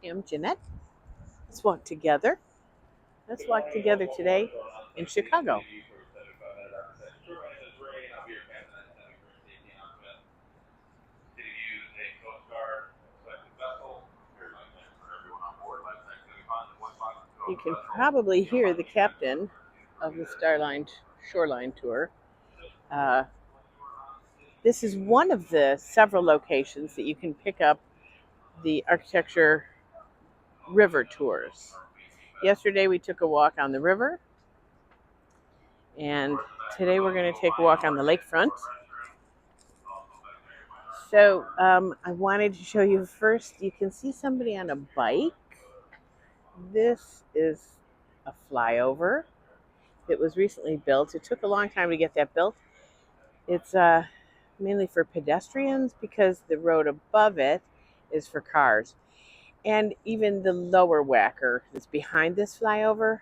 I'm Jeanette. Let's walk together. Let's walk together today in Chicago. You can probably hear the captain of the Starline Shoreline Tour. Uh, this is one of the several locations that you can pick up the architecture river tours. Yesterday we took a walk on the river, and today we're going to take a walk on the lakefront. So I wanted to show you first, you can see somebody on a bike. This is a flyover that was recently built. It took a long time to get that built. It's mainly for pedestrians because the road above it is for cars. And even the lower whacker that's behind this flyover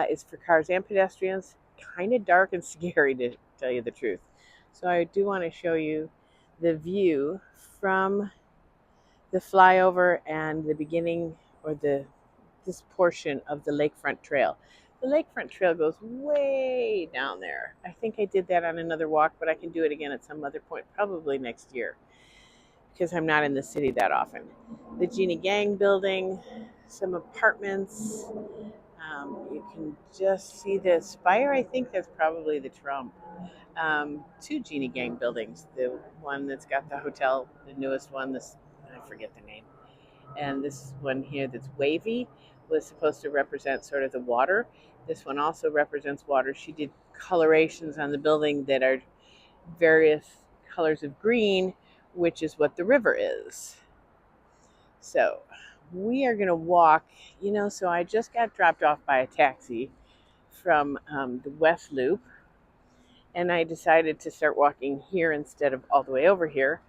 is for cars and pedestrians. Kind of dark and scary, to tell you the truth. So I do want to show you the view from the flyover and the beginning, or this portion of the lakefront trail. The lakefront trail goes way down there. I think I did that on another walk, but I can do it again at some other point, probably next year, because I'm not in the city that often. The Jeannie Gang building, some apartments. You can just see the spire. I think that's probably the Trump. Two Jeannie Gang buildings. The one that's got the hotel, the newest one, I forget the name. And this one here that's wavy was supposed to represent sort of the water. This one also represents water. She did colorations on the building that are various colors of green, which is what the river is. So we are going to walk, so I just got dropped off by a taxi from the West Loop, and I decided to start walking here instead of all the way over here,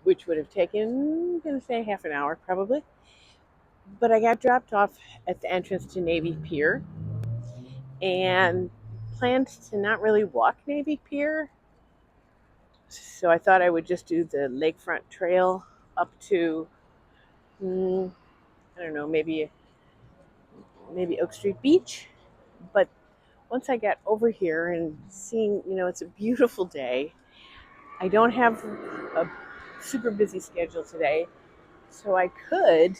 which would have taken, I'm going to say, half an hour probably. But I got dropped off at the entrance to Navy Pier and planned to not really walk Navy Pier. So I thought I would just do the lakefront trail up to, I don't know, maybe Oak Street Beach. But once I got over here and seeing, it's a beautiful day. I don't have a super busy schedule today, so I could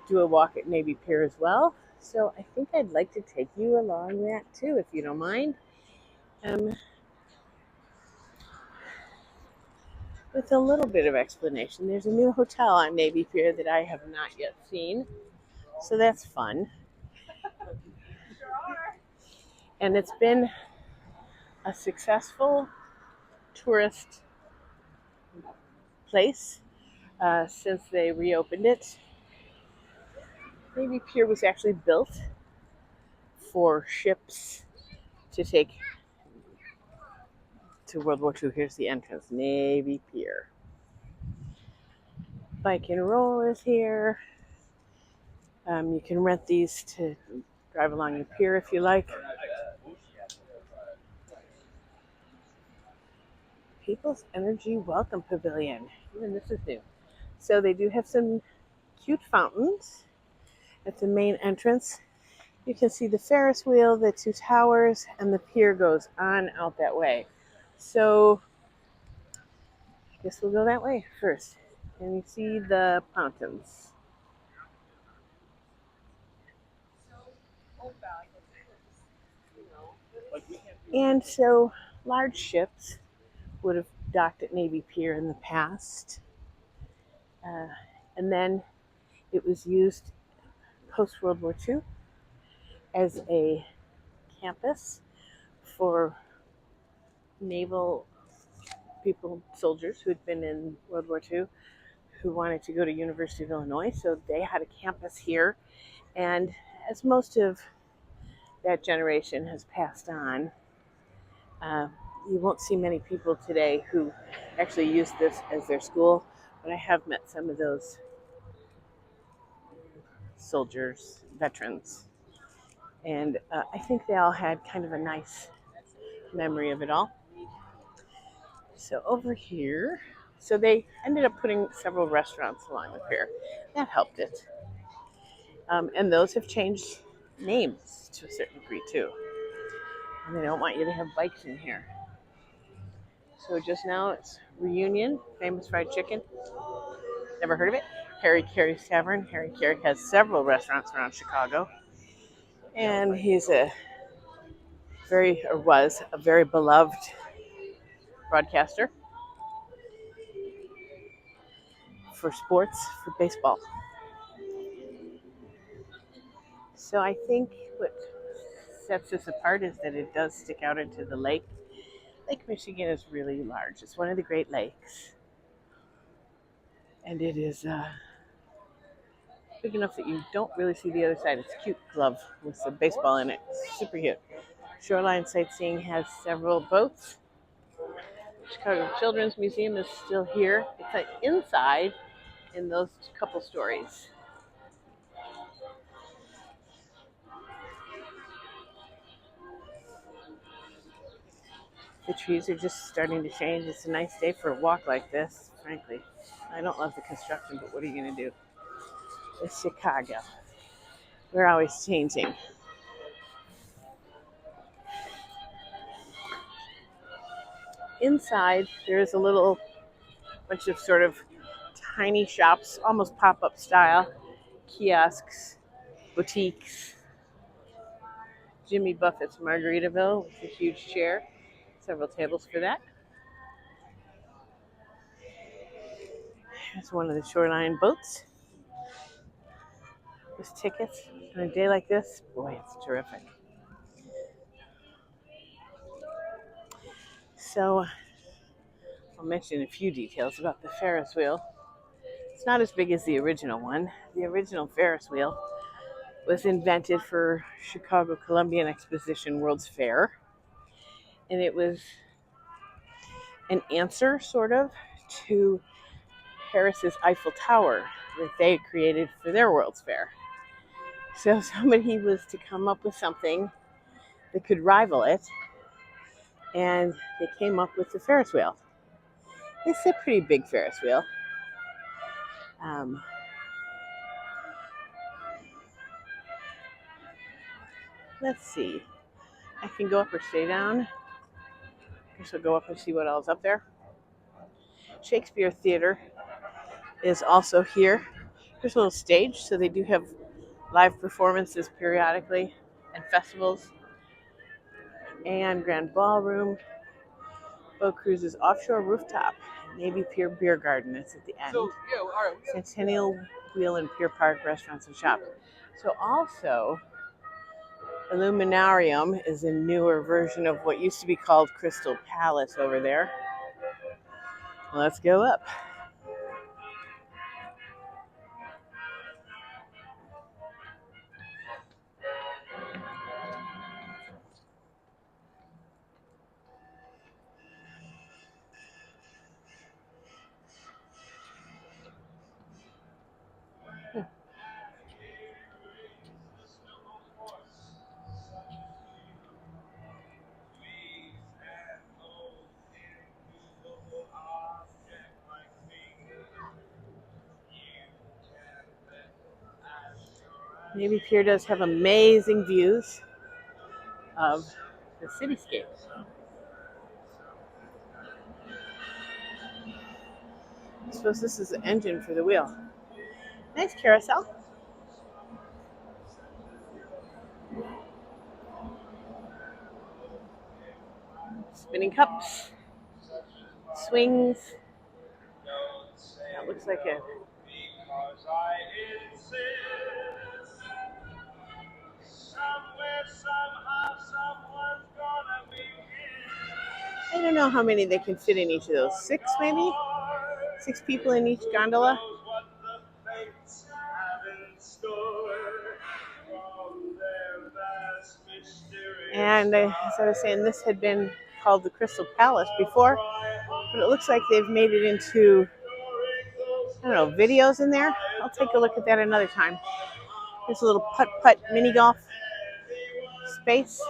do a walk at Navy Pier as well. So I think I'd like to take you along that too, if you don't mind. With a little bit of explanation, there's a new hotel on Navy Pier that I have not yet seen, so that's fun. And it's been a successful tourist place since they reopened it. Navy Pier was actually built for ships to take to World War II. Here's the entrance, Navy Pier. Bike and Roll is here. You can rent these to drive along the pier if you like. People's Energy Welcome Pavilion. Even this is new. So they do have some cute fountains at the main entrance. You can see the Ferris wheel, the two towers, and the pier goes on out that way. So I guess we'll go that way first. And you see the fountains. And so large ships would have docked at Navy Pier in the past. And then it was used post World War II as a campus for naval people, soldiers who had been in World War II, who wanted to go to University of Illinois. So they had a campus here. And as most of that generation has passed on, you won't see many people today who actually use this as their school, but I have met some of those soldiers, veterans, and I think they all had kind of a nice memory of it all. So over here, So they ended up putting several restaurants along the pier. That helped it. And those have changed names to a certain degree too. And they don't want you to have bikes in here. So just now it's Reunion, famous fried chicken. Never heard of it? Harry Carey's Tavern. Harry Carey has several restaurants around Chicago. And he's was a very beloved broadcaster for sports, for baseball. So I think what sets this apart is that it does stick out into the lake. Lake Michigan is really large. It's one of the Great Lakes. And it is big enough that you don't really see the other side. It's a cute glove with some baseball in it. Super cute. Shoreline Sightseeing has several boats. Chicago Children's Museum is still here. It's like inside in those couple stories. The trees are just starting to change. It's a nice day for a walk like this, frankly. I don't love the construction, but what are you going to do? It's Chicago. We're always changing. Inside, there's a little bunch of sort of tiny shops, almost pop-up style, kiosks, boutiques. Jimmy Buffett's Margaritaville with a huge chair, several tables for that. Here's one of the shoreline boats with tickets. On a day like this, boy, it's terrific. So I'll mention a few details about the Ferris wheel. It's not as big as the original one. The original Ferris wheel was invented for Chicago Columbian Exposition World's Fair. And it was an answer, sort of, to Paris's Eiffel Tower that they created for their World's Fair. So somebody was to come up with something that could rival it, and they came up with the Ferris wheel. It's a pretty big Ferris wheel. Let's see. I can go up or stay down. I guess I'll go up and see what else is up there. Shakespeare Theater is also here. There's a little stage, so they do have live performances periodically and festivals. And Grand Ballroom, Boat Cruises Offshore Rooftop, Navy Pier Beer Garden. It's at the end. Centennial Wheel and Pier Park Restaurants and Shops. So also, Illuminarium is a newer version of what used to be called Crystal Palace over there. Let's go up. Navy Pier does have amazing views of the cityscape. I suppose this is the engine for the wheel. Nice carousel. Spinning cups. Swings. That looks like a I don't know how many they can fit in each of those. 6 maybe? 6 people in each gondola. And as I was saying, this had been called the Crystal Palace before, but it looks like they've made it into, I don't know, videos in there. I'll take a look at that another time. There's a little putt-putt mini golf space,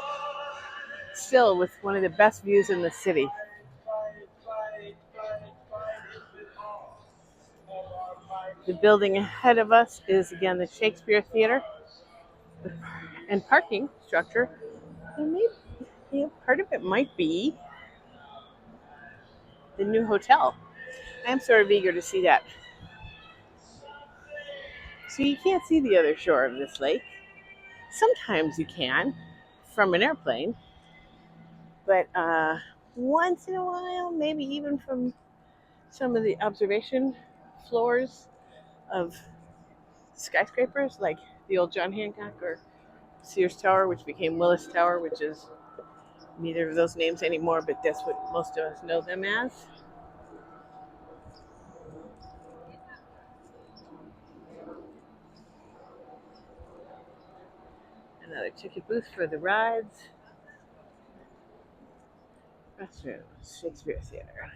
still with one of the best views in the city. The building ahead of us is again the Shakespeare Theater and parking structure. And maybe part of it might be the new hotel. I'm sort of eager to see that. So you can't see the other shore of this lake. Sometimes you can from an airplane, but once in a while, maybe even from some of the observation floors of skyscrapers, like the old John Hancock or Sears Tower, which became Willis Tower, which is neither of those names anymore, but that's what most of us know them as. Another ticket booth for the rides. Restrooms, Shakespeare Theater.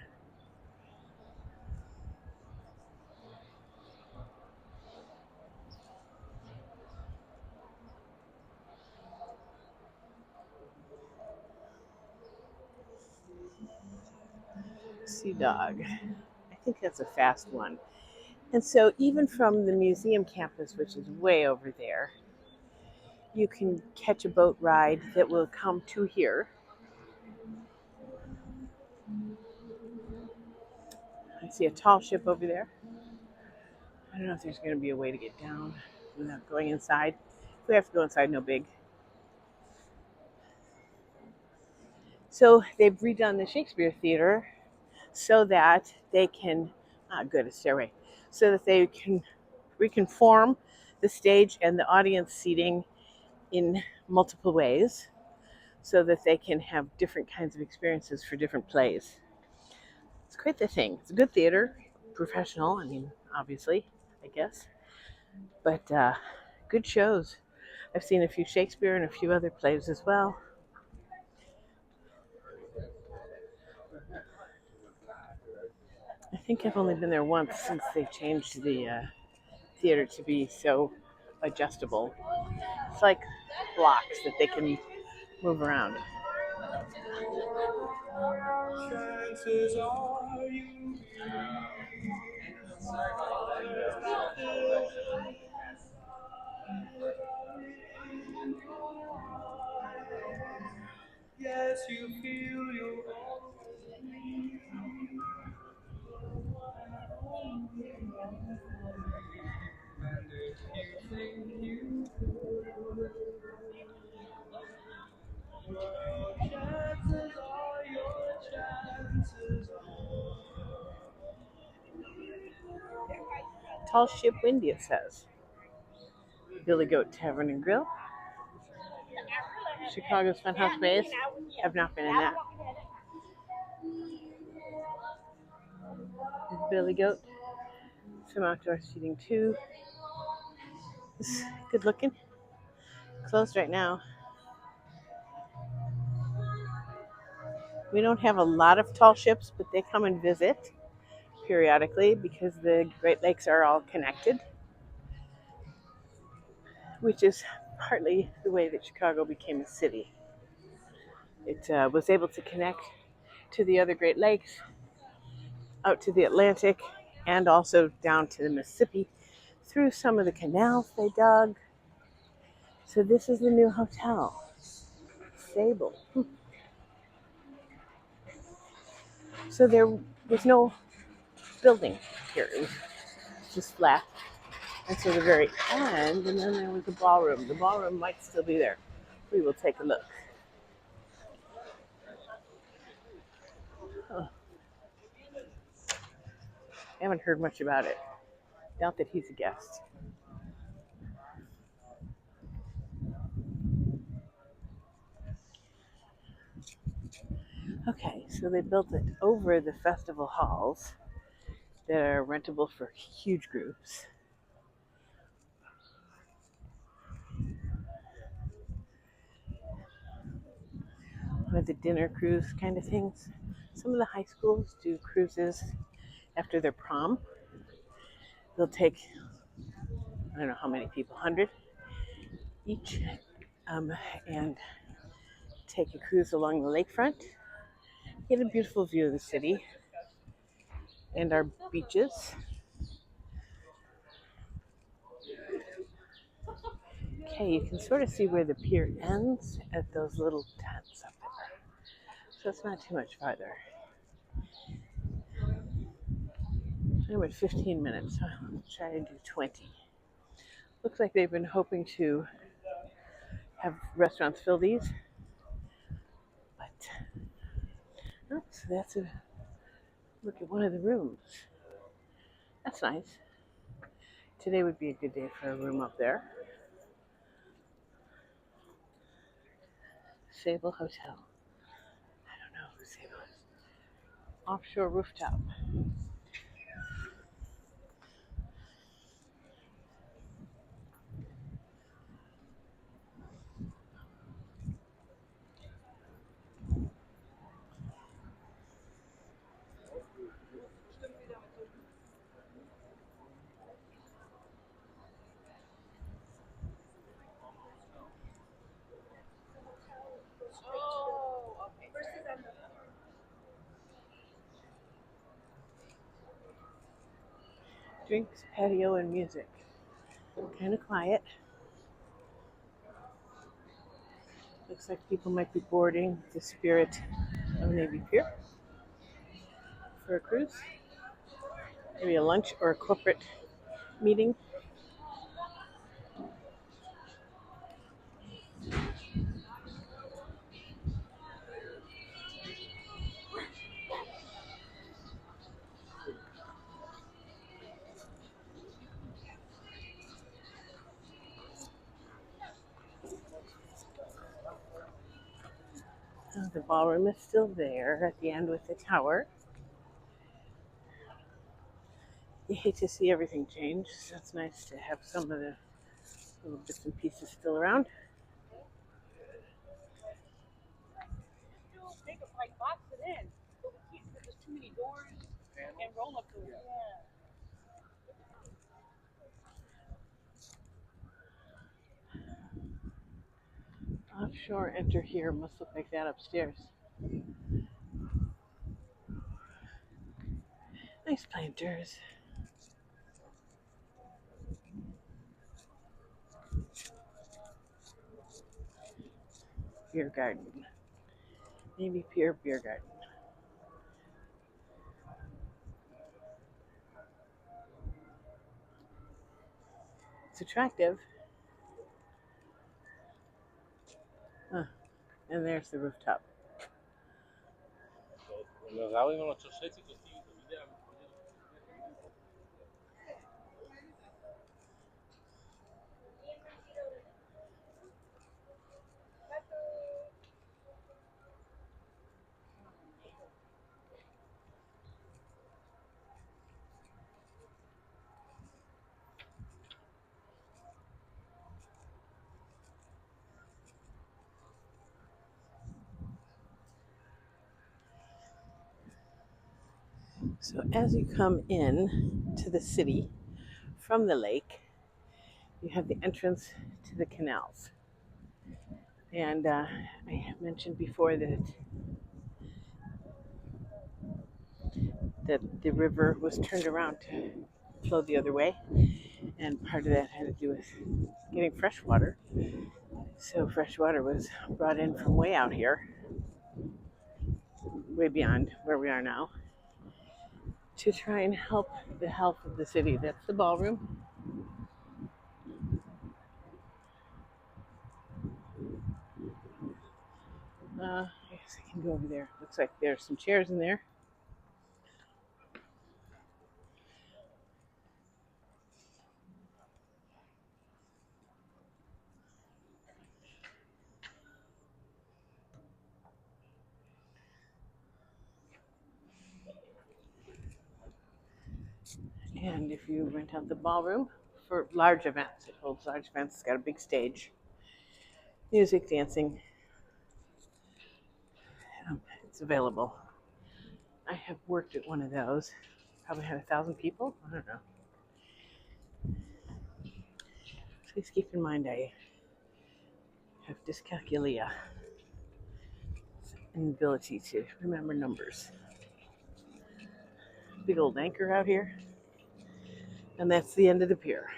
Sea Dog. I think that's a fast one. And so, even from the museum campus, which is way over there, you can catch a boat ride that will come to here. I see a tall ship over there. I don't know if there's going to be a way to get down without going inside. If we have to go inside, no big. So, they've redone the Shakespeare Theater so that they can, good, a stairway, so that they can reconform the stage and the audience seating in multiple ways so that they can have different kinds of experiences for different plays. It's quite the thing. It's a good theater, professional, I mean, obviously, I guess, but good shows. I've seen a few Shakespeare and a few other plays as well. I think I've only been there once since they changed the theater to be so adjustable. It's like blocks that they can move around. Yes, you feel you. Tall Ship Windy, it says. Billy Goat Tavern and Grill. Chicago's Funhouse Bays. Have not been in that. Billy Goat. Some outdoor seating too. It's good looking. Closed right now. We don't have a lot of tall ships, but they come and visit periodically because the Great Lakes are all connected, which is partly the way that Chicago became a city. It was able to connect to the other Great Lakes, out to the Atlantic, and also down to the Mississippi through some of the canals they dug. So this is the new hotel, Sable. So there was no building here. It was just flat. And so the very end, and then there was the ballroom. The ballroom might still be there. We will take a look. Oh, I haven't heard much about it. Doubt that he's a guest. Okay, so they built it over the festival halls that are rentable for huge groups. One of the dinner cruise kind of things. Some of the high schools do cruises after their prom. They'll take, I don't know how many people, 100 each, and take a cruise along the lakefront. Get a beautiful view of the city and our beaches. Okay, you can sort of see where the pier ends at those little tents up there. So it's not too much farther. I'm at 15 minutes, so I'll try to do 20. Looks like they've been hoping to have restaurants fill these, but oh, so that's a look at one of the rooms. That's nice. Today would be a good day for a room up there. Sable Hotel. I don't know who Sable is. Offshore rooftop. Drinks, patio, and music. Kind of quiet. Looks like people might be boarding the Spirit of Navy Pier for a cruise. Maybe a lunch or a corporate meeting. The ballroom is still there at the end with the tower. You hate to see everything change, so it's nice to have some of the little bits and pieces still around. Offshore enter here must look like that upstairs. Nice planters. Beer garden. Navy Pier beer garden. It's attractive. Huh. And there's the rooftop. So as you come in to the city from the lake, you have the entrance to the canals. And I have mentioned before that the river was turned around to flow the other way, and part of that had to do with getting fresh water. So fresh water was brought in from way out here, way beyond where we are now, to try and help the health of the city. That's the ballroom. I guess I can go over there. Looks like there's some chairs in there. And if you rent out the ballroom for large events, it holds large events. It's got a big stage, music, dancing. It's available. I have worked at one of those. Probably had 1,000 people. I don't know. Please keep in mind I have dyscalculia, an ability to remember numbers. Big old anchor out here. And that's the end of the pier.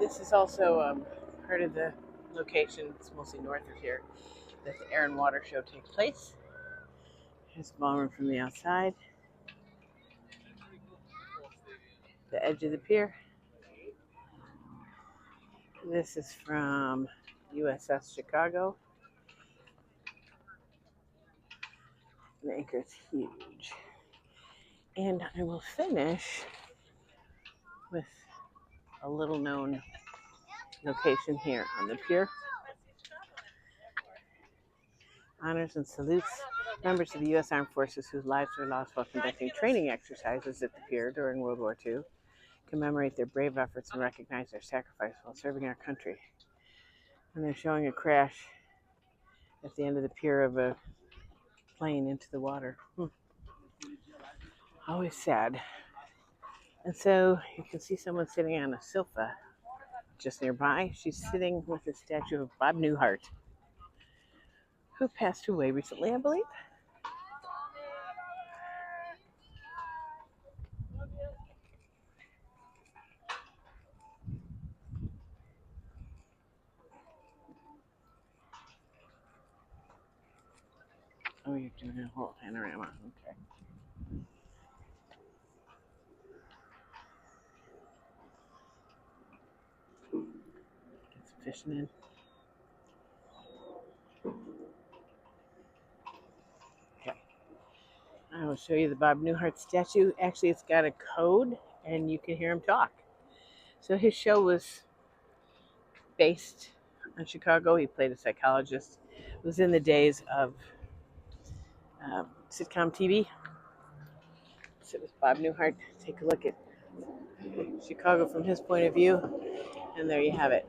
This is also part of the location. It's mostly north of here that the Air and Water Show takes place. Here's the ballroom from the outside. The edge of the pier. This is from USS Chicago. The anchor is huge. And I will finish with a little known location here on the pier. Honors and salutes members of the U.S. Armed Forces whose lives were lost while conducting training exercises at the pier during World War II, commemorate their brave efforts and recognize their sacrifice while serving our country. And they're showing a crash at the end of the pier of a plane into the water. Always sad. And so you can see someone sitting on a sofa just nearby. She's sitting with a statue of Bob Newhart, who passed away recently, I believe. Oh, you're doing a whole panorama. Okay. Get some fishing in. Okay. I will show you the Bob Newhart statue. Actually, it's got a code, and you can hear him talk. So his show was based in Chicago. He played a psychologist. It was in the days of sitcom TV. So it was Bob Newhart. Take a look at Chicago from his point of view, and there you have it.